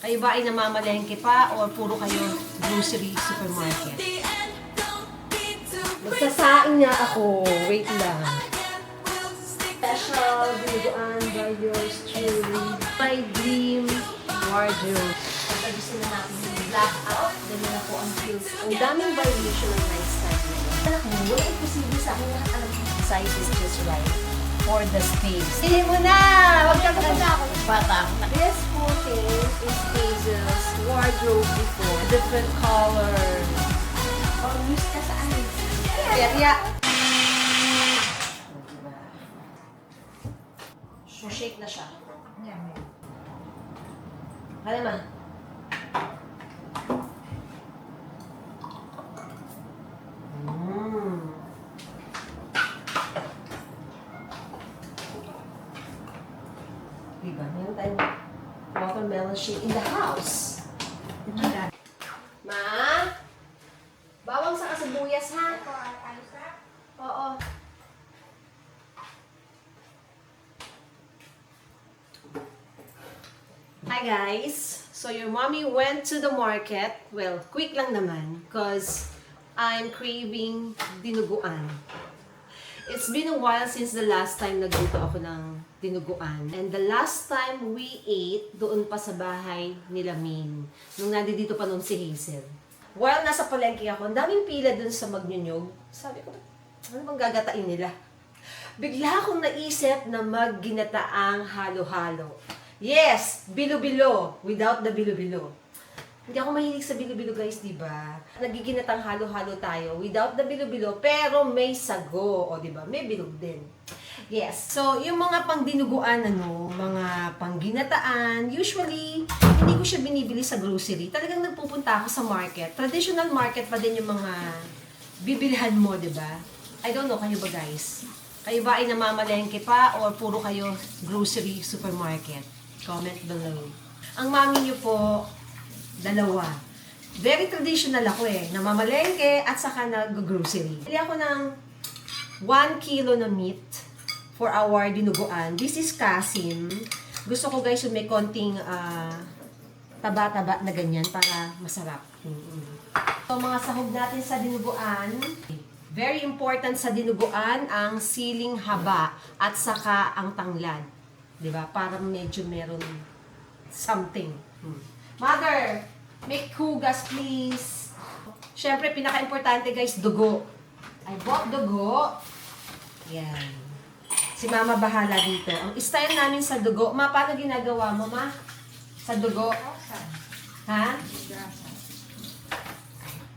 Kayo ba ay namamalengke pa or puro kayo grocery supermarket? Magsasaing nga ako. Wait lang. Special dinuguan by yours truly. My dream wardrobe. Pag-agusin na natin yung black out. Ganyan na po ang feels. Ang daming variation ng nice style. Anak mo, wala imposible sa akin lahat. Alam mo, size is just right for the space. Hindi mo na! Huwag ka maganda ako. Bata. This photo is Hazel's wardrobe before. Different colors. Oh, use ka saan? Kaya. So, shake na siya. Kaya naman. Diba? Meron tayong watermelon shake in the house. Ma? Bawang sa kasibuyas, ha? Oo. Hi guys! So your mommy went to the market. Well, quick lang naman because I'm craving dinuguan. It's been a while since the last time nagluto ako ng dinuguan. And the last time we ate, doon pa sa bahay nila Min. Nung nandito pa noon si Hazel. While nasa palengke ako, ang daming pila doon sa Magnyunyog. Sabi ko, ano bang gagatain nila? Bigla akong naisip na magginataang halo-halo. Yes, bilo-bilo. Without the bilo-bilo. Hindi ako mahilig sa bilo-bilo guys, di ba? Nagiginatang halo-halo tayo without the bilo-bilo, pero may sago, o di ba? May bilog din. Yes. So, yung mga pangdinuguan, mga pangginataan, usually, hindi ko siya binibili sa grocery. Talagang nagpupunta ako sa market. Traditional market pa din yung mga bibilhan mo, di ba? I don't know, kayo ba guys? Kayo ba ay namamalengke pa or puro kayo grocery supermarket? Comment below. Ang mami niyo po, dalawa. Very traditional ako namamalengke at saka nag-grocery. Bili ako ng 1 kilo na meat for our dinuguan. This is Kasim. Gusto ko guys yung may konting taba-taba na ganyan para masarap. So mga sahog natin sa dinuguan. Very important sa dinuguan ang siling haba at saka ang tanglad. 'Di ba? Para medyo meron something. Mother, make hugas please. Siyempre, pinaka-importante guys, dugo. I bought dugo. Yan. Si Mama bahala dito. Ang style namin sa dugo, Ma, paano ginagawa mo, Ma? Sa dugo? Ha?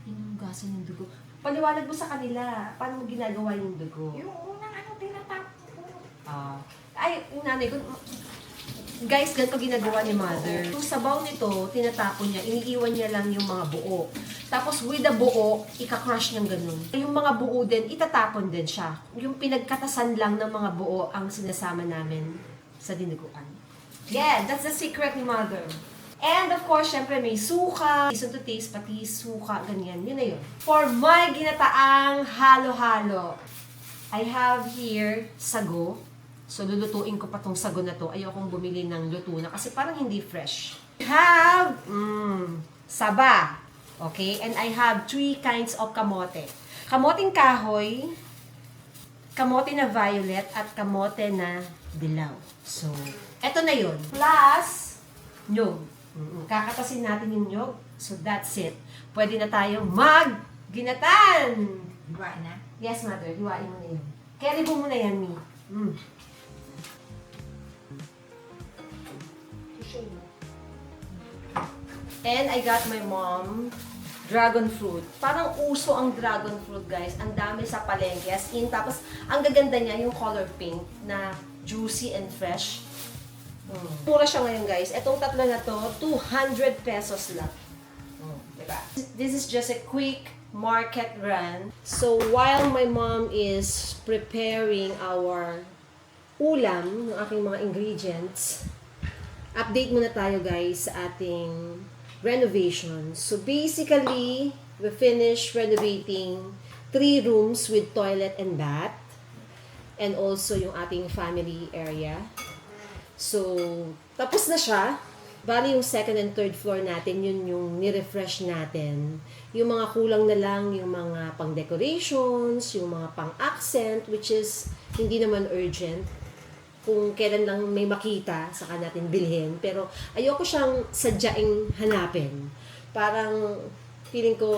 Hinugasan yung dugo. Paliwanag mo sa kanila, paano mo ginagawa yung dugo? Yung unang tinatapos ko. Ay, yung nanay ko, guys, ganito ginagawa ni Mother. Yung sabaw nito, tinatapon niya, iniiwan niya lang yung mga buo. Tapos with the buo, ika-crush niyang ganun. Yung mga buo din, itatapon din siya. Yung pinagkatasan lang ng mga buo ang sinasama namin sa dinuguan. Yeah, that's the secret ni Mother. And of course, syempre may suka, season to taste, pati suka, ganyan. Yun na yun. For my ginataang halo-halo, I have here sago. So, lulutuin ko pa tong sago na to. Ayokong bumili ng luto na kasi parang hindi fresh. I have saba. Okay? And I have 3 kinds of kamote. Kamoting kahoy, kamote na violet, at kamote na dilaw. So, eto na yun. Plus, nyog. Kakatasin natin yung nyog. So, that's it. Pwede na tayong mag-ginatan. Diba na? Yes, Mother. Hiwain mo na yun. Carry mo muna yan, Mi. And I got my mom dragon fruit. Parang uso ang dragon fruit, guys. Ang dami sa palengke. As in, tapos ang gaganda niya yung color pink na juicy and fresh. Mura siya ngayon, guys. Itong tatlo na to, 200 pesos lang. Diba? This is just a quick market run. So, while my mom is preparing our ulam, ng aking mga ingredients, update muna tayo, guys, sa ating renovation. So, basically, we finished renovating 3 rooms with toilet and bath. And also, yung ating family area. So, tapos na siya. Bali yung second and third floor natin, yun yung nirefresh natin. Yung mga kulang na lang, yung mga pang-decorations, yung mga pang-accent, which is hindi naman urgent. Kung kailan lang may makita, saka natin bilhin. Pero ayoko siyang sadyaing hanapin. Parang feeling ko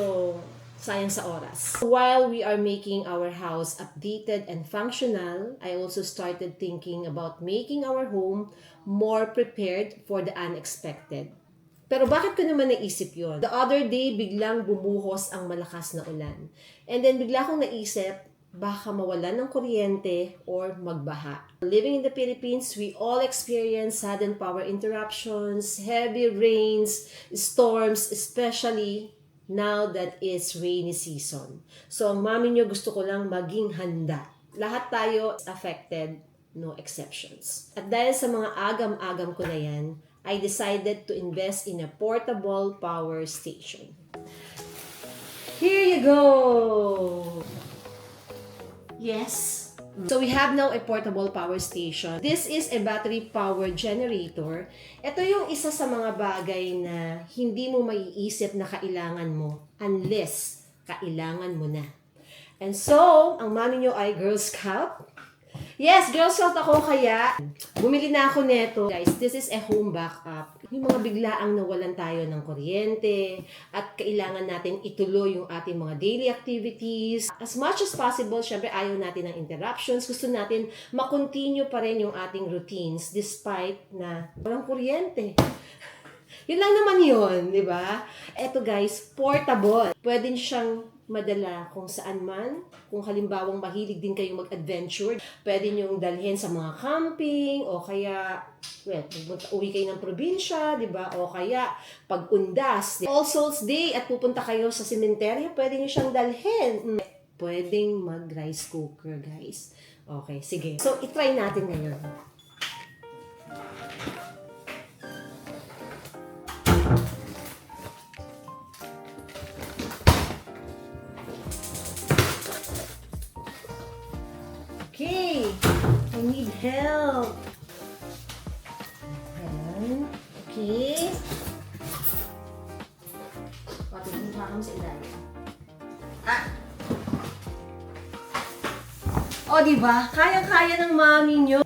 sayang sa oras. While we are making our house updated and functional, I also started thinking about making our home more prepared for the unexpected. Pero bakit ko naman naisip yon? The other day, biglang bumuhos ang malakas na ulan. And then bigla akong naisip, baka mawalan ng kuryente or magbaha. Living in the Philippines, we all experience sudden power interruptions, heavy rains, storms, especially now that it's rainy season. So, ang mami nyo gusto ko lang maging handa. Lahat tayo affected, no exceptions. At dahil sa mga agam-agam ko na yan, I decided to invest in a portable power station. Here you go! Yes. So we have now a portable power station. This is a battery power generator. Ito yung isa sa mga bagay na hindi mo maiisip na kailangan mo unless kailangan mo na. And so, ang mami nyo ay Girl Scout. Yes, Girl Scout ako, kaya bumili na ako neto. Guys, this is a home backup. Yung mga biglaang nawalan tayo ng kuryente at kailangan natin ituloy yung ating mga daily activities. As much as possible, syempre ayaw natin ng interruptions. Gusto natin makontinue pa rin yung ating routines despite na walang kuryente. Yun lang naman yun, di ba? Eto guys, portable. Pwede siyang madala kung saan man. Kung halimbawang mahilig din kayong mag-adventure, pwede nyong dalhin sa mga camping, o kaya, uwi kayo ng probinsya, di ba? O kaya, pag-undas. All Souls Day at pupunta kayo sa sementeryo, pwede nyo siyang dalhin. Pwedeng mag-rice cooker, guys. Okay, sige. So, itry natin ngayon. Okay, I need help. Ayan. Okay. Patingin pa kami sa ilalim. O, diba? Kayang-kaya ng mami nyo.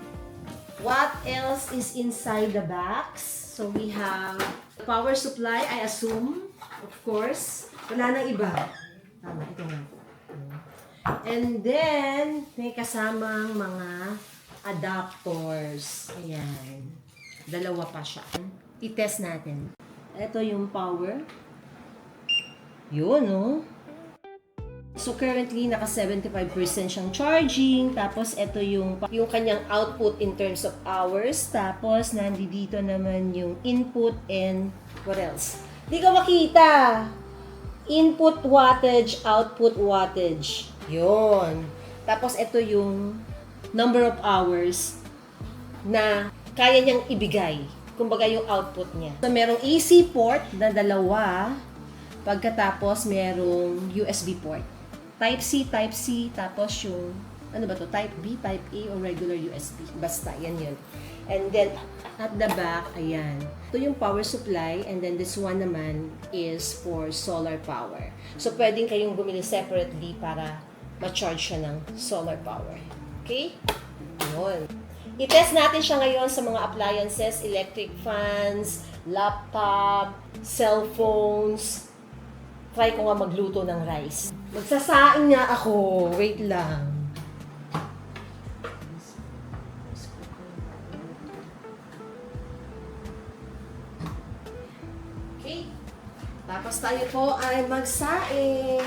What else is inside the box? So, we have power supply, I assume. Of course. Wala nang iba. Tama, ito nga. And then, may kasamang mga adapters. Ayan. Dalawa pa siya. I-test natin. Ito yung power. Yun, no? So, currently, naka 75% siyang charging. Tapos, ito yung kanyang output in terms of hours. Tapos, nandito naman yung input and what else? Di ko makita! Input wattage, output wattage. Yun. Tapos, ito yung number of hours na kaya niyang ibigay. Kumbaga, yung output niya. So, merong AC port na dalawa. Pagkatapos, merong USB port. Type-C, Type-C, tapos yung, ano ba to? Type-B, Type-A, o regular USB. Basta, yan yun. And then, at the back, ayan. Ito yung power supply, and then this one naman is for solar power. So, pwedeng kayong bumili separately para ma-charge siya ng solar power. Okay? Yun. I-test natin siya ngayon sa mga appliances, electric fans, laptop, cellphones. Try ko nga magluto ng rice. Magsasaing nga ako. Wait lang. Okay. Tapos tayo po ay magsaing.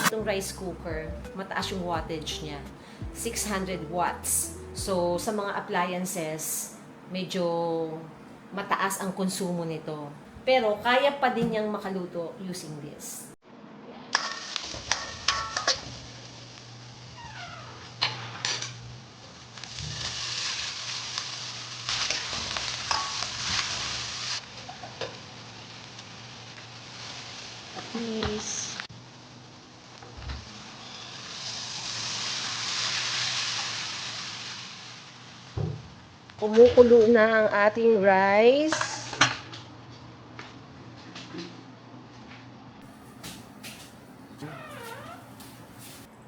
Itong rice cooker, mataas yung wattage niya. 600 watts. So, sa mga appliances, medyo mataas ang konsumo nito. Pero, kaya pa din niyang makaluto using this. At least, Kumukulo na ang ating rice.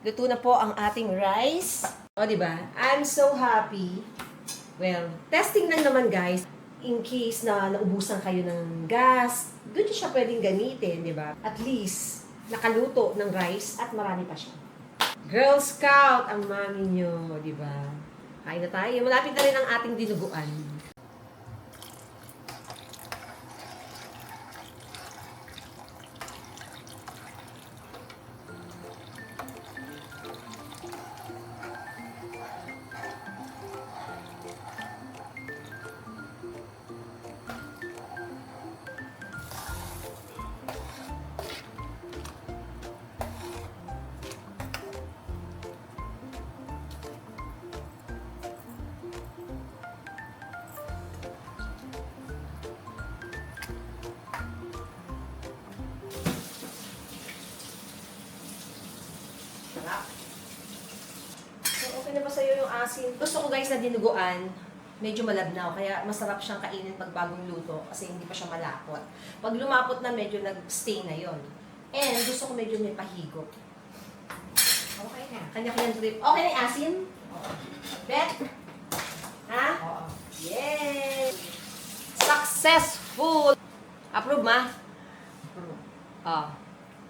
Luto na po ang ating rice. O, di ba? I'm so happy. Well, testing lang naman, guys. In case na naubusan kayo ng gas, doon siya pwedeng gamitin, di ba? At least, nakaluto ng rice at marami pa siya. Girl Scout ang mami nyo, di ba? Kain na tayo. Malapit na rin ang ating dinuguan. So, okay na ba sa'yo yung asin? Gusto ko guys na dinuguan, medyo malabnaw. Kaya masarap siyang kainin pag bagong luto kasi hindi pa siya malapot. Pag lumapot na, medyo nag-stay na yon. And gusto ko medyo may pahigop. Okay na. Kanya-kanyang trip. Okay na yung asin? Oo. Bet? Ha? Oo. Yay! Successful! Approve, ma? Approve. Oh.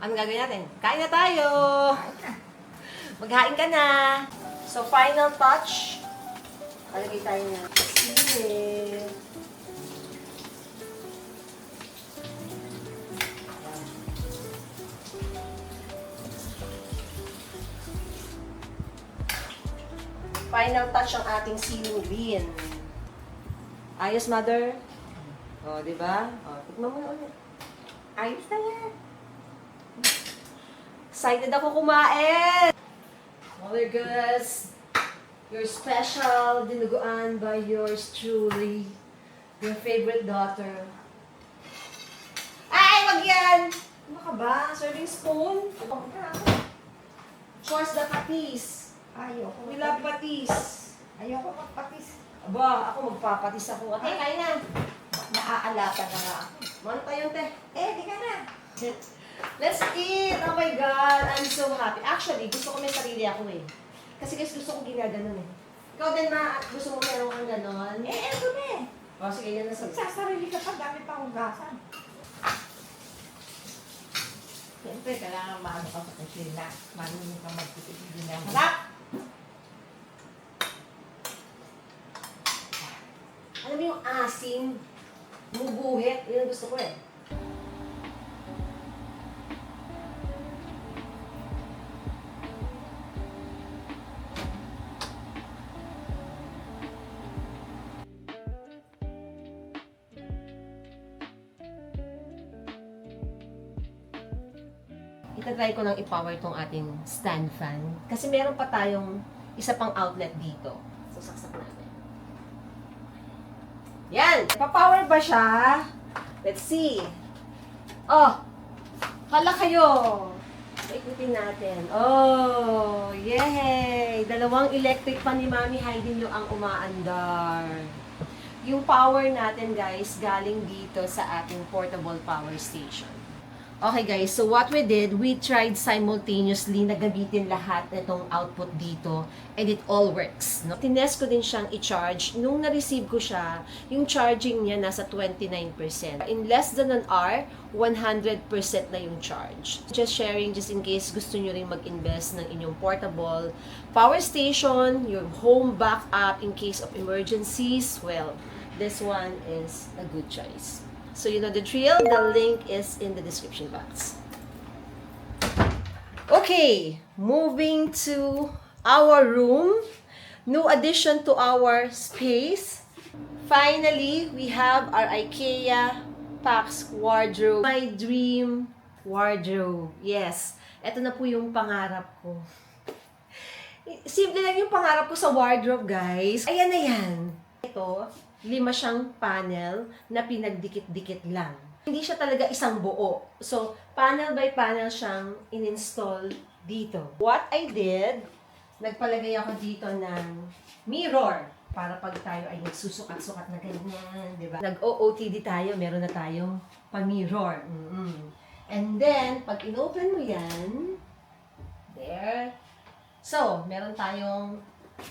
Anong gagawin natin? Kain na tayo! Kain na. Maghain ka na! So, final touch. Palagay tayo ng sili. Final touch ang ating siling green. Ayos, mother? O, di ba? O, tikman mo na ulit. Ayos na yan. Excited ako kumain! Mother Gus, your special dinuguan by yours truly, your favorite daughter. Ay, wag yan! Ano ka ba? Serving spoon? Huwag na. Choice the patis. Ayoko. We love patis. Ayoko magpatis. Aba, ako magpapatis ako. Ate, kain na. Naaalatan na nga ako. Mano tayo, te? Di ka na. Let's eat! Oh my God! I'm so happy. Actually, gusto ko may sarili ako eh. Kasi guys, gusto ko ginaganon eh. Ikaw din, ma, gusto mo meron kang ganon? Eto na eh. O, sige, yan na sa... Magsasarili ka pa, dami pa hugasan. Siyempre, kailangan maano ka sa kusina. Marunong ka magtitipid ng Harap! Alam mo yung asim, muguhit, yun ang gusto ko eh. Itatry ko lang i-power tong ating stand fan. Kasi meron pa tayong isa pang outlet dito. So, saksak natin. Yan! Pa-power ba siya? Let's see. Oh! Hala kayo! Ikutin natin. Oh! Yay! Dalawang electric pan ni Mami Heidi nyo ang umaandar. Yung power natin, guys, galing dito sa ating portable power station. Okay guys, so what we did, we tried simultaneously na gamitin lahat itong output dito and it all works. No? Tinest ko din siyang i-charge. Nung na-receive ko siya, yung charging niya nasa 29%. In less than an hour, 100% na yung charge. Just sharing just in case gusto nyo rin mag-invest ng inyong portable power station, your home backup in case of emergencies. Well, this one is a good choice. So you know the drill, the link is in the description box. Okay, moving to our room. New addition to our space. Finally, we have our IKEA Pax wardrobe. My dream wardrobe. Yes, ito na po yung pangarap ko. Simple lang yung pangarap ko sa wardrobe, guys. Ayan na yan. Ito, 5 siyang panel na pinagdikit-dikit lang. Hindi siya talaga isang buo. So, panel by panel siyang in-install dito. What I did, nagpalagay ako dito ng mirror. Para pag tayo ay nagsusukat-sukat na ganyan, di ba? Nag-OOTD tayo, meron na tayong pa-mirror. And then, pag inopen mo yan, there. So, meron tayong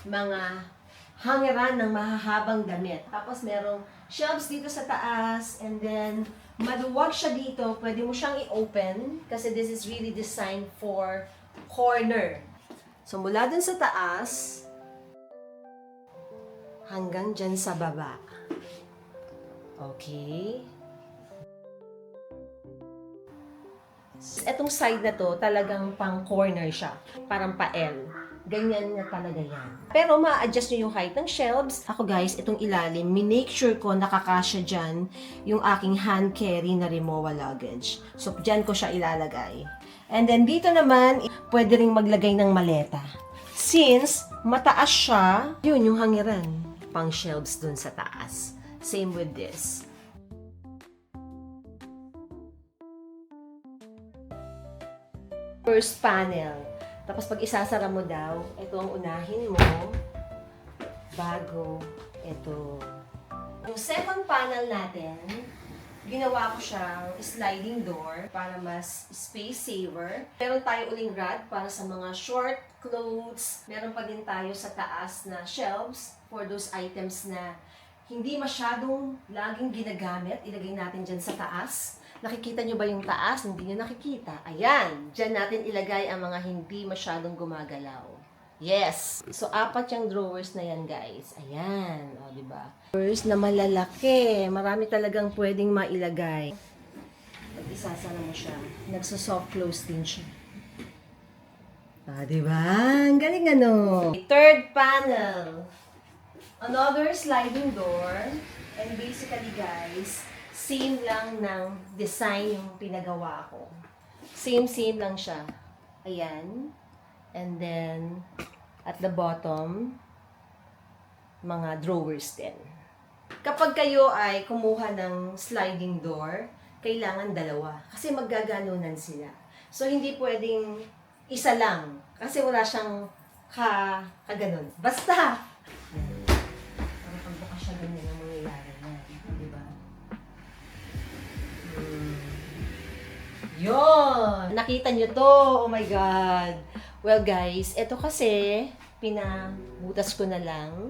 mga hangeran ng mahahabang damit. Tapos merong shelves dito sa taas, and then maluwag siya dito. Pwede mo siyang i-open kasi this is really designed for corner. So, mula dun sa taas, hanggang dyan sa baba. Okay. Etong side na to, talagang pang corner siya. Parang pa-L. Ganyan na talaga yan. Pero ma-adjust nyo yung height ng shelves. Ako guys, itong ilalim, minake sure ko nakakasya dyan yung aking hand carry na Rimowa luggage. So, dyan ko siya ilalagay. And then dito naman, pwede ring maglagay ng maleta. Since mataas siya, yun yung hangiran. Pang shelves dun sa taas. Same with this. First panel. Tapos pag isasara mo daw, ito ang unahin mo bago ito. Yung second panel natin, ginawa ko siyang sliding door para mas space saver. Meron tayo uling rod para sa mga short clothes. Meron pa din tayo sa taas na shelves for those items na hindi masyadong laging ginagamit. Ilagay natin dyan sa taas. Nakikita nyo ba yung taas? Hindi nyo nakikita. Ayan, dyan natin ilagay ang mga hindi masyadong gumagalaw. Yes! So, 4 yung drawers na yan, guys. Ayan, o, diba? Drawers na malalaki. Marami talagang pwedeng mailagay. Pag isasara mo siya, nagso-soft close din siya. Diba? Ang galing ano? Third panel. Another sliding door. And basically, guys, same lang ng design yung pinagawa ko. Same lang siya. Ayan. And then, at the bottom, mga drawers din. Kapag kayo ay kumuha ng sliding door, kailangan dalawa. Kasi maggaganunan sila. So, hindi pwedeng isa lang. Kasi wala siyang kaganon. Basta! Para pagbukas siya ganyan ang mangyayari na. Diba? Yun! Nakita nyo to! Oh my God! Well guys, ito kasi, pinabutas ko na lang.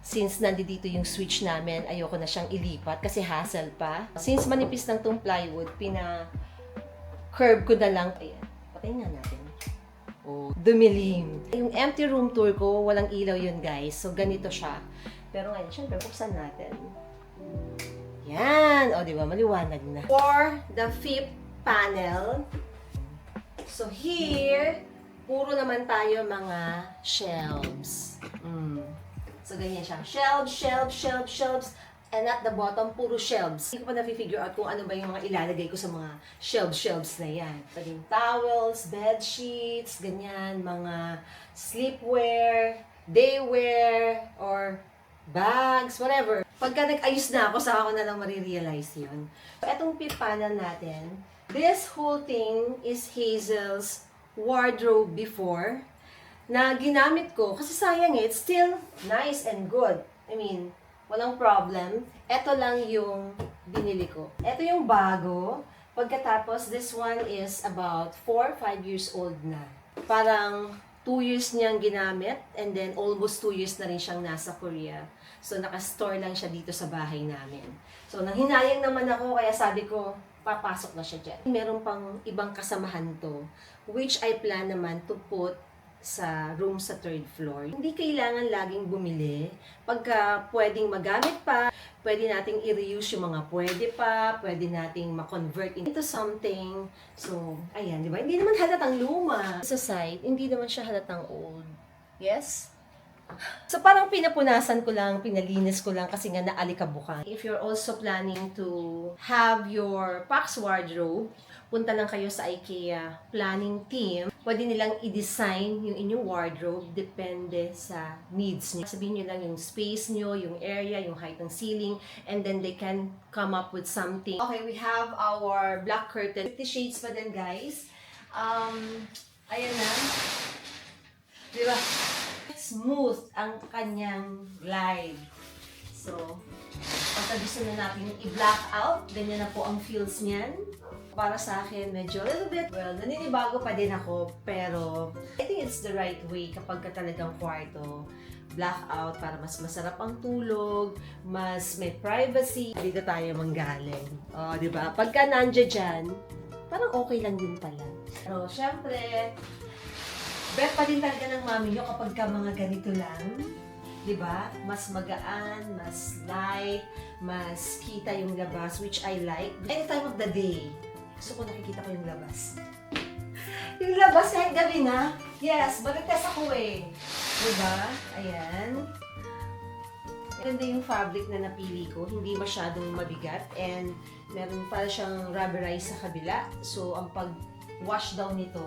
Since nandito yung switch namin, ayoko na siyang ilipat kasi hassle pa. Since manipis lang tong plywood, curve ko na lang. Ayan, patayin nga natin. Oh, dumilim. Yung empty room tour ko, walang ilaw yun guys. So, ganito siya. Pero ngayon, syempre, buksan natin. Yan! O, di ba? Maliwanag na. For the fifth panel, so here, puro naman tayo mga shelves. So, ganyan siya. Shelves. And at the bottom, puro shelves. Hindi ko pa na-figure out kung ano ba yung mga ilalagay ko sa mga shelves na yan. Pwedeng towels, bed sheets, ganyan, mga sleepwear, daywear, or bags, whatever. Pagka nag-ayos na ako, saka ko na lang marirealize yun. So, etong fifth panel natin, this whole thing is Hazel's wardrobe before na ginamit ko kasi sayang it's still nice and good. I mean, walang problem. Ito lang yung binili ko. Ito yung bago. Pagkatapos, this one is about 4-5 years old na. Parang 2 years niyang ginamit and then almost 2 years na rin siyang nasa Korea. So, naka-store lang siya dito sa bahay namin. So, nanghinayang naman ako kaya sabi ko, papasok na siya dyan. Meron pang ibang kasamahan to, which I plan naman to put sa room sa 3rd floor. Hindi kailangan laging bumili. Pagka pwedeng magamit pa, pwede nating i-reuse yung mga pwede pa, pwede nating ma-convert into something. So, ayan, di ba? Hindi naman halatang luma. Sa side, hindi naman siya halatang old. Yes? So, parang pinapunasan ko lang, pinalinis ko lang kasi nga naalikabukan. If you're also planning to have your Pax wardrobe, punta lang kayo sa IKEA planning team. Pwede nilang i-design yung inyong wardrobe depende sa needs niyo. Sabihin nyo lang yung space nyo, yung area, yung height ng ceiling, and then they can come up with something. Okay, we have our black curtain. 50 shades pa din, guys. Ayan na. Diba? smooth ang kanyang glide. So, pagka gusto na natin i-black out, ganyan na po ang feels niyan. Para sa akin, medyo a little bit, well, naninibago pa din ako, pero I think it's the right way kapag ka talagang kwarto, black out para mas masarap ang tulog, mas may privacy, dito tayo manggaling. O, di ba? Pagka nandiyan dyan, parang okay lang din pala. Pero, syempre, bet pa din talaga ng mami nyo kapag ka mga ganito lang. Diba? Mas magaan, mas light, mas kita yung labas, which I like. Any time of the day, gusto ko nakikita ko yung labas. Yung labas kahit gabi na. Yes, balites ako eh. Diba? Ayan. Ganda yung fabric na napili ko. Hindi masyadong mabigat. And meron pa siyang rubberized sa kabila. So, ang pag-wash down nito,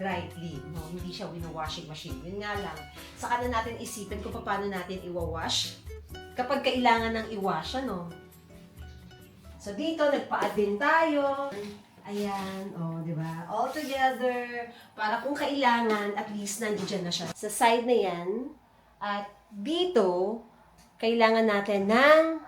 dry clean. No? Hindi siya wino-washing machine. Yun nga lang. Saka na natin isipin kung paano natin iwa-wash. Kapag kailangan ng i-wash, ano? So, dito, nagpa-add din tayo. Ayan, oh, di ba? All together. Para kung kailangan, at least nandiyan na siya. Sa side na yan. At dito, kailangan natin ng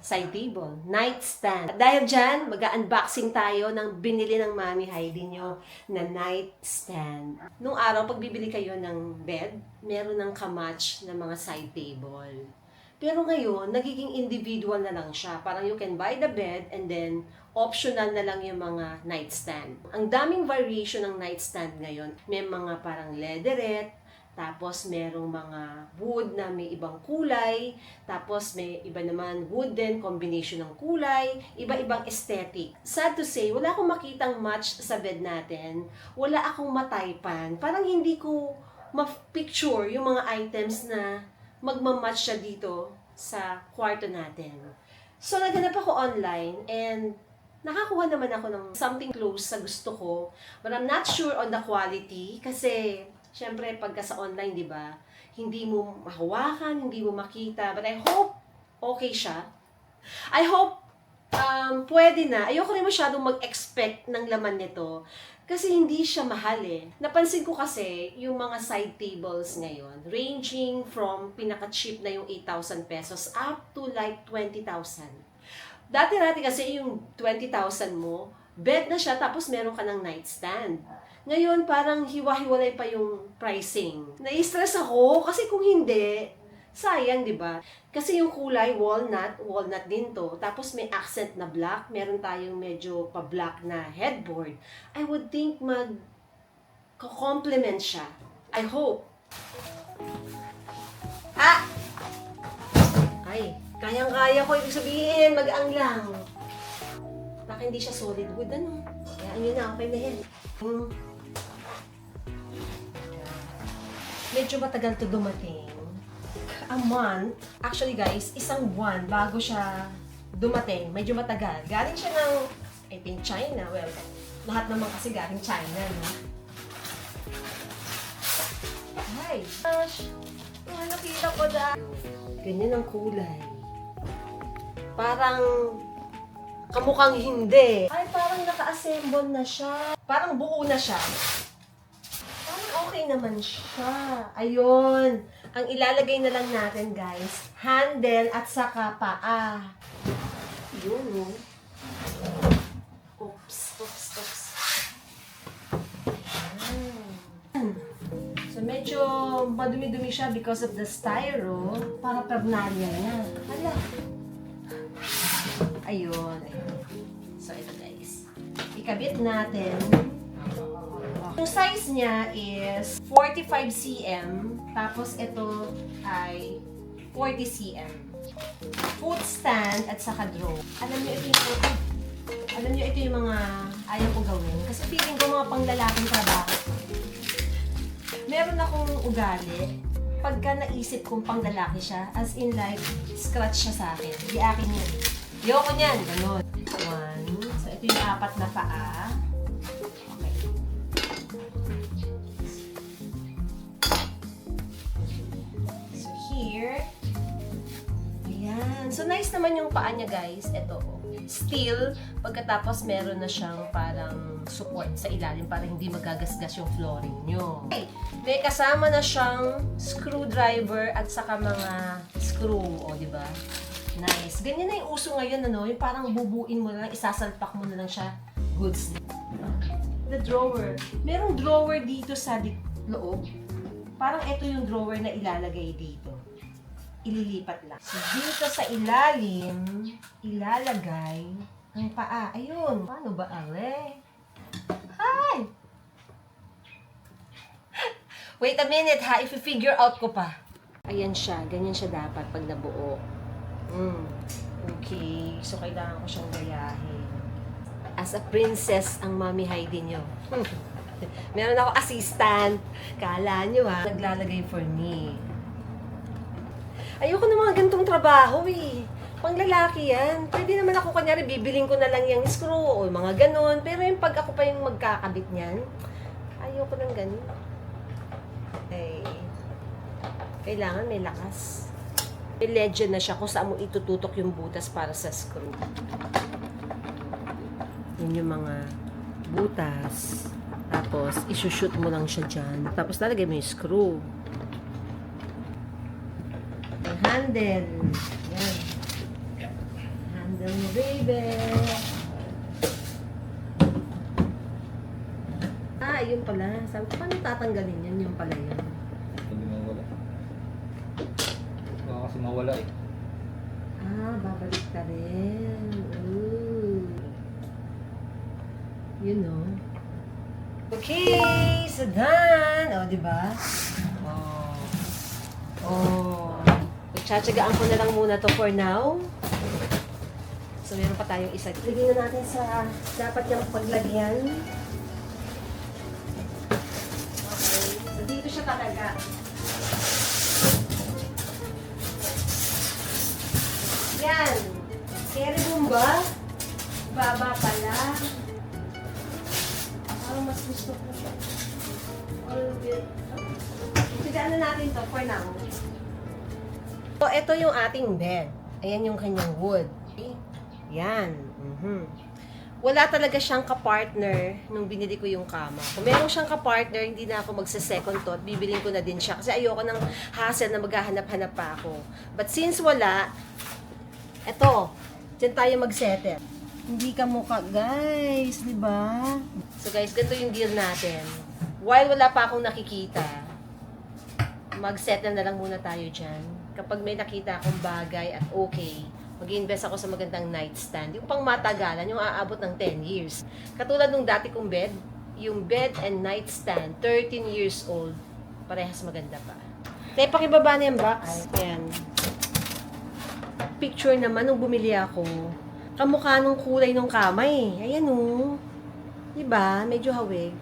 side table, nightstand. At dahil dyan, mag-unboxing tayo ng binili ng Mami Heidi nyo na nightstand. Nung araw, pag bibili kayo ng bed, meron ng kamatch na mga side table. Pero ngayon, nagiging individual na lang siya. Parang you can buy the bed and then optional na lang yung mga nightstand. Ang daming variation ng nightstand ngayon. May mga parang leatherette, tapos merong mga wood na may ibang kulay, tapos may iba naman wooden, combination ng kulay, iba-ibang aesthetic. Sad to say, wala akong makitang match sa bed natin, wala akong mataypan. Parang hindi ko ma-picture yung mga items na magmamatch siya dito sa kwarto natin. So, naghanap ako online and nakakuha naman ako ng something close sa gusto ko. But I'm not sure on the quality kasi siyempre, pagka sa online, di ba, hindi mo mahawakan, hindi mo makita. But I hope okay siya. I hope pwede na. Ayoko rin masyadong mag-expect ng laman nito. Kasi hindi siya mahal eh. Napansin ko kasi yung mga side tables ngayon, ranging from pinaka-cheap na yung 8,000 pesos up to like 20,000. Dati-dati kasi yung 20,000 mo, bed na siya tapos meron ka ng nightstand. Ngayon, parang hiwa-hiwalay pa yung pricing. Nai-stress ako kasi kung hindi, sayang, di ba? Kasi yung kulay, walnut din to. Tapos may accent na black, meron tayong medyo pa-black na headboard. I would think mag-complement siya. I hope. Ay, kayang-kaya ko. Ibig sabihin, mag-ang lang. Baka hindi siya solid wood, ano? Kaya yun na, okay na yan. Medyo matagal to dumating. A month. Actually guys, isang buwan bago siya dumating. Medyo matagal. Galing siya ng, I think, China. Well, lahat naman kasi galing China, no? Ay, gosh. Nakita ko da. Ganyan ang kulay. Parang kamukhang hindi. Ay, parang naka-assemble na siya. Parang buo na siya. Okay naman siya. Ayun. Ang ilalagay na lang natin, guys, handle at saka paa. Yun, no? Oops. So, medyo madumi-dumi siya because of the styro. Para parnalya niya. Hala. Ayun. So, ito, guys. Ikabit natin. Yung size niya is 45 cm, tapos ito ay 40 cm. Foot stand at saka drawer. Alam niyo ito yung mga ayaw ko gawin. Kasi feeling ko mga panglalaking trabaho. Meron akong ugali, pagka naisip kong panglalaki siya, as in like, scratch siya sa akin. Di akin yun. Ayoko niyan. Ganun. One. So, ito yung 4 na paa. Here. Ayan. Yan. So, nice naman yung paa niya, guys. Ito, oh. Steel. Pagkatapos, meron na siyang parang support sa ilalim para hindi magagasgas yung flooring nyo. Okay. May kasama na siyang screwdriver at saka mga screw. O, di ba? Nice. Ganyan na yung uso ngayon, ano? Yung parang bubuin mo na lang, isasalpak mo na lang siya. Goods. The drawer. Merong drawer dito sa loob. Parang ito yung drawer na ilalagay dito. Ililipat lang. So, dito sa ilalim, ilalagay ang paa. Ayun. Paano ba, Ale? Hi! Wait a minute, ha? If figure out ko pa. Ayan siya. Ganyan siya dapat pag nabuo. Okay. So, kailangan ko siyang gayahin. As a princess, ang Mami Heidi nyo. Meron ako assistant. Kala nyo, ha? Naglalagay for me. Ayoko ng mga ganitong trabaho eh. Pang lalaki yan. Pwede naman ako, kanyari, bibiling ko na lang yung screw o mga ganon. Pero yung pag ako pa yung magkakabit niyan, ayoko ng ganon. Eh, kailangan may lakas. May legend na siya kung saan mo itututok yung butas para sa screw. Yun yung mga butas. Tapos, isushoot mo lang siya dyan. Tapos, lalagay mo yung screw. Handle. Yan. Handle mo, baby. Ah, yun pala. Sabi ko, paano tatanggalin yan? Yung pala yan. Hindi mawala. Baka kasi mawala eh. Ah, babalik ka rin. Ooh. You know. Okay, so done. O, diba? Oh. Oh. Tsatsagaan ko na lang muna to for now. So, meron pa tayong isa. Lagyan na natin sa dapat niyang paglagyan. Okay. So, dito siya talaga. Yan. Carry boom ba? Baba pala. Parang mas gusto ko siya. All bit. Tsagaan na natin to for now. So, ito yung ating bed. Ayan yung kanyang wood. Okay? Yan. Wala talaga siyang kapartner nung binili ko yung kama. Kung meron siyang kapartner, hindi na ako magsa-second thought. Bibiling ko na din siya. Kasi ayoko ng hassle na maghahanap-hanap pa ako. But since wala, eto, dyan tayo mag-settle. Hindi ka mukha, guys. Diba? So guys, ganito yung deal natin. While wala pa akong nakikita, mag-settle na lang muna tayo dyan. Kapag may nakita akong bagay at okay, mag-invest ako sa magandang nightstand. Yung pang matagalan, yung aabot ng 10 years. Katulad nung dati kong bed, yung bed and nightstand, 13 years old, parehas maganda pa. Kaya pakibaba na yung box. Ayan. Picture naman nung bumili ako, kamukha nung kulay nung kamay. Ayan o. Diba? Medyo hawig.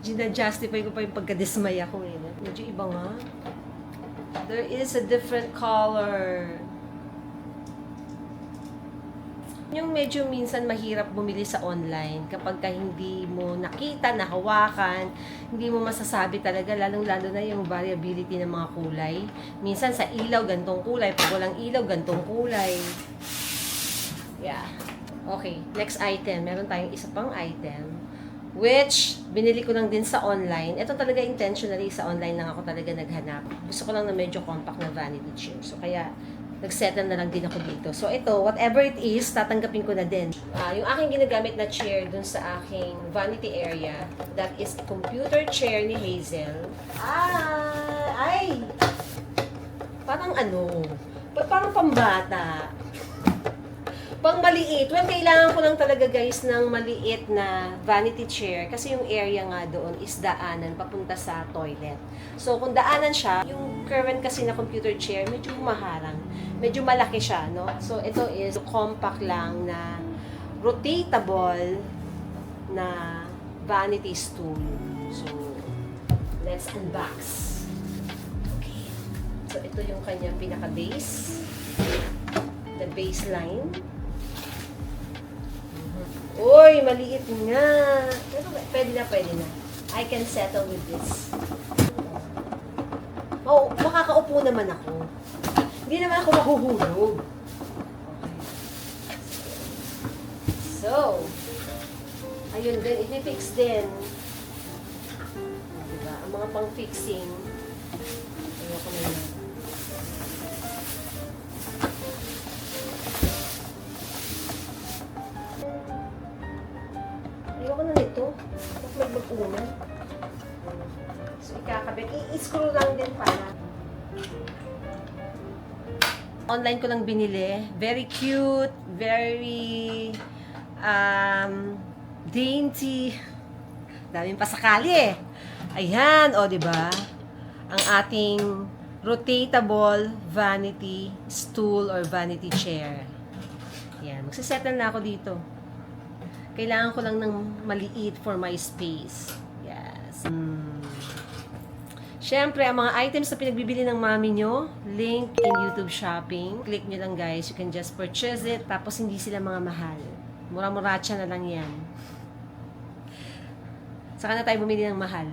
Gina-justify ko pa yung pagka-dismaya ko eh. Medyo iba nga. There is a different color. Yung medyo minsan mahirap bumili sa online kapag ka hindi mo nakita, nahawakan, hindi mo masasabi talaga, lalong-lalo na yung variability ng mga kulay. Minsan sa ilaw, gantong kulay. Pag walang ilaw, gantong kulay. Yeah. Okay, next item. Meron tayong isa pang item. Which, binili ko lang din sa online. Ito talaga intentionally, sa online lang ako talaga naghanap. Gusto ko lang na medyo compact na vanity chair. So, kaya, nag-settle na lang din ako dito. So, ito, whatever it is, tatanggapin ko na din. Yung aking ginagamit na chair dun sa aking vanity area, that is computer chair ni Hazel. Ay! Parang ano, parang pambata. Pang maliit. Well, kailangan ko lang talaga guys ng maliit na vanity chair kasi yung area nga doon is daanan papunta sa toilet. So, kung daanan siya, yung current kasi na computer chair, medyo maharang. Medyo malaki siya, no? So, ito is compact lang na rotatable na vanity stool. So, let's unbox. Okay. So, ito yung kanyang pinaka-base. The baseline. Uy, maliit nga. Pero pwede na. I can settle with this. Oh, makakaupo naman ako. Hindi naman ako mahuhulog. So, ayun din, i-fix din. Diba? Ang mga pang-fixing. Ayoko na yun. Ayoko na nito. Tapos mag-unan. So, ikakabit. I-screw lang din para. Online ko lang binili. Very cute. Very dainty. Daming pasakali eh. Ayan, o, diba? Ang ating rotatable vanity stool or vanity chair. Ayan, magsisettle na ako dito. Kailangan ko lang ng maliit for my space. Yes. Siyempre, ang mga items na pinagbibili ng mami nyo, link in YouTube Shopping. Click nyo lang guys, you can just purchase it, tapos hindi sila mga mahal. Mura-muracha na lang yan. Saka na tayo bumili ng mahal.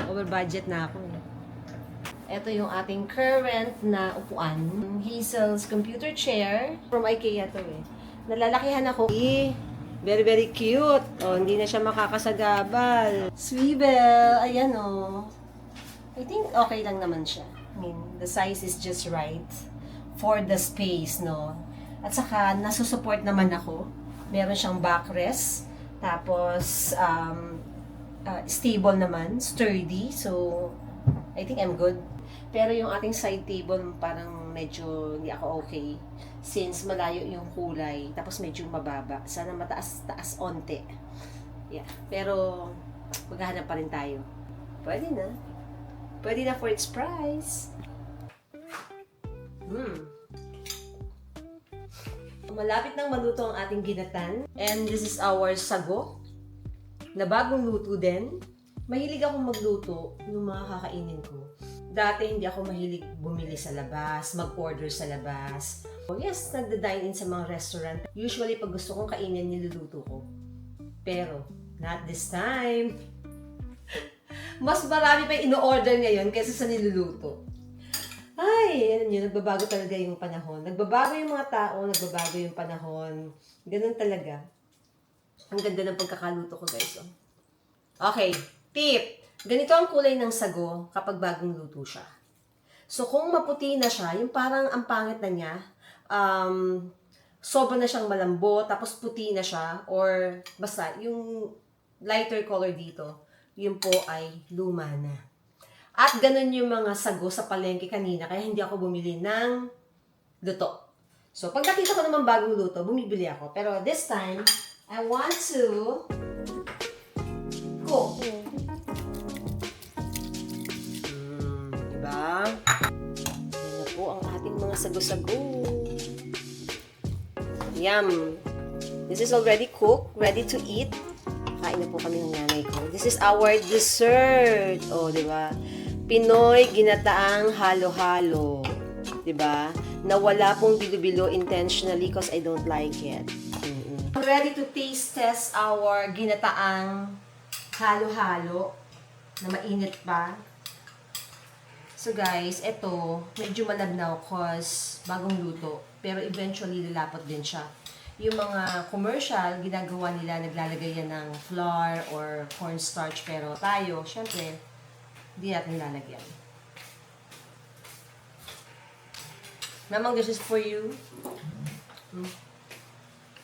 Over budget na ako. Ito yung ating current na upuan. Hazel's computer chair. From IKEA to eh. Nalalakihan ako. Very, very cute. Oh, hindi na siya makakasagabal. Swivel. Ayan oh. I think okay lang naman siya. I mean, the size is just right for the space, no? At saka, nasusupport naman ako. Meron siyang backrest. Tapos, stable naman, sturdy. So, I think I'm good. Pero yung ating side table, parang medyo hindi ako okay. Since malayo yung kulay, tapos medyo mababa. Sana mataas-taas onte. Yeah. Pero, maghahanap pa rin tayo. Pwede na. Pwede na for its price. Malapit nang maluto ang ating ginatan. And this is our sago. Na bagong luto din. Mahilig akong magluto ng mga kakainin ko. Dati hindi ako mahilig bumili sa labas, mag-order sa labas. Yes, nagda-dine in sa mga restaurant. Usually, pag gusto kong kainin, niluluto ko. Pero, not this time. Mas marami pa ino-order ngayon kaysa sa niluluto. Ay, yan yun, nagbabago talaga yung panahon. Nagbabago yung mga tao, nagbabago yung panahon. Ganun talaga. Ang ganda ng pagkakaluto ko, guys. Oh. Okay, tip. Ganito ang kulay ng sago kapag bagong luto siya. So, kung maputi na siya, yung parang ang pangit na niya, sobra na siyang malambot, tapos puti na siya, or basta, yung lighter color dito, yun po ay luma na. At ganun yung mga sago sa palengke kanina, kaya hindi ako bumili ng luto. So, pag nakita ko naman bagong luto, bumibili ako. Pero this time, I want to cook. Diba? Yan na po ang ating mga sago-sago. Yum! This is already cooked, ready to eat. Kain na po kami ng nanay ko. This is our dessert. O, diba? Pinoy ginataang halo-halo. Diba? Na wala pong bilo-bilo intentionally because I don't like it. I'm ready to taste test our ginataang halo-halo na mainit pa. So guys, ito, medyo malabnaw cause bagong luto. Pero eventually lalapot din siya. Yung mga commercial, ginagawa nila, naglalagay yan ng flour or cornstarch. Pero tayo, syempre, hindi natin nilalagyan. Mamang, this is for you.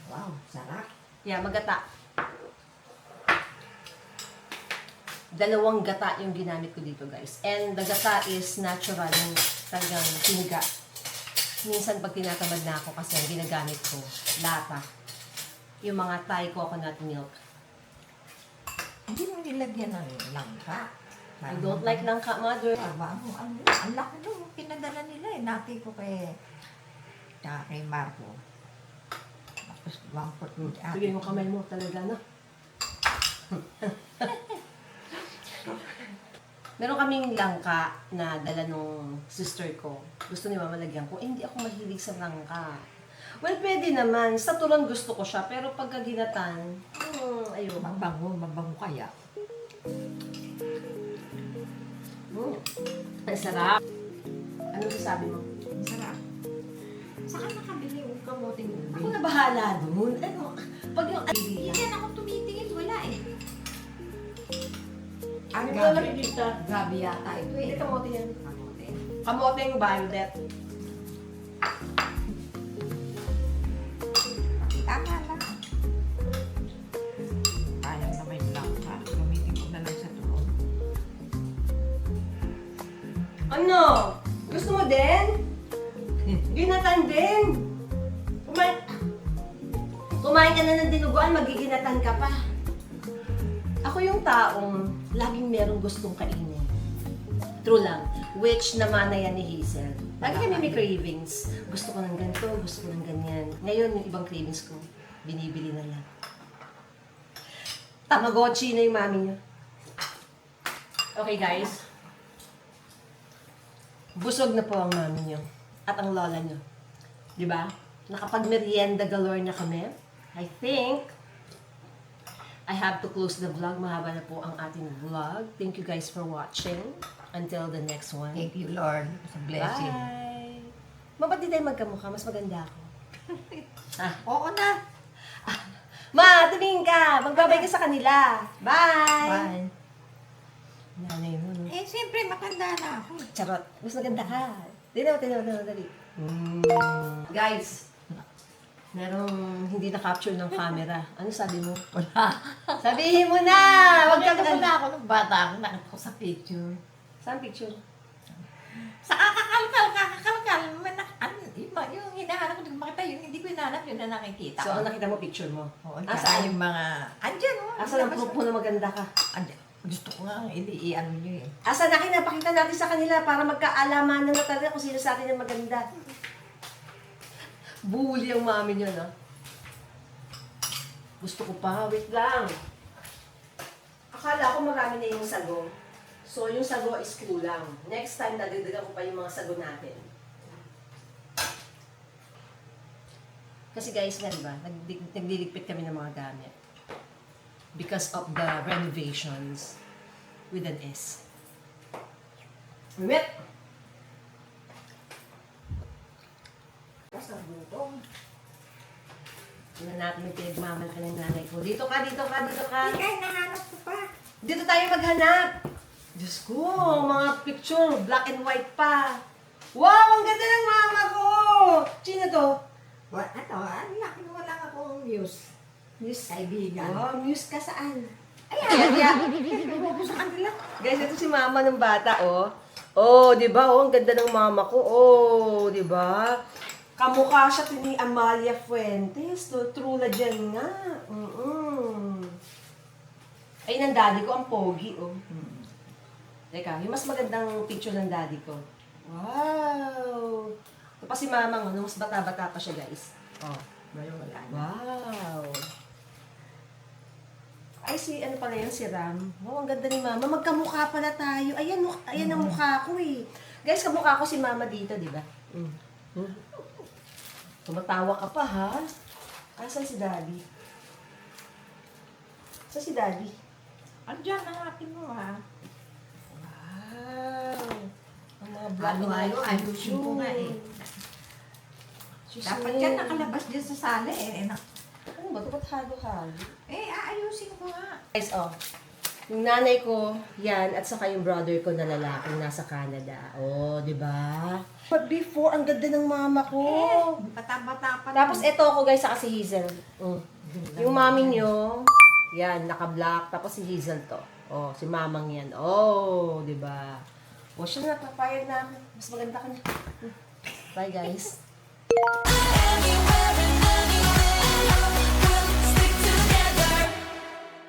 Wow, sarap. Yeah, magata. Dalawang gata yung ginamit ko dito, guys. And the gata is natural, yung talagang siniga. Minsan pag tinatamad na ako kasi ang ginagamit ko, lata. Yung mga Thai coconut milk. Hindi mo nilagyan ng langka. I don't like langka, mother. Ang laki nung pinadala nila eh. Nati ko kay Marco. Tapos wampot mo. Sige mo kamay mo talaga, no? Meron kaming langka na dala nung sister ko. Gusto ni mama lagyan ko. Eh, hindi ako mahilig sa langka. Well, pwede naman. Sa turon gusto ko siya. Pero pagka ginatan, ayun. Mabango kaya. Ang sarap. Ano sabi mo? Ang sarap. Saan nakabili yung kamoting Ako ubi? na bahala doon. Ano? Pag yung Hindi idea. yan ako tumitingin, wala eh. Ang Hindi ko gabi. nakikita. Gabi yata ito eh. Hindi kamote yan. Kamote. Kamote yung violet. Tama lang. Kaya naman lang ha. Gamitin ko na lang sa tuon. Ano? Gusto mo din? Ginatan din. Kumain ka na ng dinuguan, magiginatan ka pa. Ako yung taong laging merong gustong kainin. True lang. Which naman na yan ni Hazel. Lagi kami may cravings. Gusto ko ng ganito, gusto ko ng ganyan. Ngayon, yung ibang cravings ko, binibili na lang. Tamagotchi na yung mami niya. Okay guys. Busog na po ang mami niyo. At ang lola niyo. Di ba? Nakapag-merienda galore na kami. I think I have to close the vlog. Mahaba na po ang ating vlog. Thank you guys for watching. Until the next one. Thank you, Lord, sa blessing. Bye! Ba't di tayo magkamukha? Mas maganda ako. Oo na. Ma, tumingin ka! Magbabay ka sa kanila. Bye! Bye. Nanay mo, no? Eh, siyempre, matanda na ako. Charot. Mas maganda ka. Tinaw, dali. Guys, merong hindi na-capture ng camera. Ano sabi mo? Wala. Sabihin mo na! Huwag ka Maganda na. pala ako nung bata ako. Nakita ko sa picture. Saan picture? Sa kakakalkal. Yung hinahanap ko, hindi ko makita. Yung hindi ko hinahanap, yun na nakikita. So, ang nakita mo picture mo? Oo, Asa tsaka yung mga... Andyan, oh. Asa lang proof mo na maganda ka? Andyan. Gusto ko nga i-ano nyo eh. Asa na kinapakita natin sa kanila para magkaalaman na talaga kung sino sa atin ang maganda. Bully ang mami niyo, no? Gusto ko pa. Wait lang. Akala ko marami na yung sago. So, yung sago is kulang. Next time, dagdagan ko pa yung mga sago natin. Kasi guys, nga diba, nagliligpit kami ng mga gamit. Because of the renovations with an S. Wait! Sa butong. Tingnan natin yung pinagmamalaki ng nanay ko. Dito ka, dito ka, dito ka. Hindi kaya nahanap ko pa. Dito tayo maghanap. Diyos ko, mga picture, black and white pa. Wow, ang ganda ng mama ko! Sino to? Ano laki na wala akong news. Muse. Kaibigan. Wow, Muse ka saan? Ayan. Kaya, Inubo ko sa kanila. guys, ito si mama ng bata, oh. Oh, di ba? Oh, ang ganda ng mama ko. Oh, di ba? Kamukha siya ni Amalia Fuentes. No? True na dyan nga. Ay, ng daddy ko, ang pogi, oh. Teka, yung mas magandang picture ng daddy ko. Wow! Ito pa si mama, no? Mas bata-bata pa siya, guys. Oh. Ngayon wala na. Wow! Ay, ano pala yan, si Ram. Wow, ang ganda ni Mama. Magkamukha pala tayo. Ayan, ayan ang mukha ko eh. Guys, kamukha ko si Mama dito, di ba? Tumatawa ka pa, ha? Asan si Daddy? Saan si Daddy? Andyan ang akin mo ha. Wow! Ang mga black and Halo-halo, white ayusin ko nga eh. Diyos Dapat me. yan nakalabas dyan sa sala eh. Ano ba? Dapat halo-halo. Eh, aayusin ko nga. Guys, oh. Yung nanay ko, yan, at saka yung brother ko na lalaki nasa Canada. Oh, di ba? But before, ang ganda ng mama ko. Bata-bata pa. Tapos ito ako guys, saka si Hazel. Yung mami nyo, yan, naka-black. Tapos si Hazel to. Oh, si mamang yan. Oh, di ba? O siya na, papayag na ako. Mas maganda ka na. Bye guys.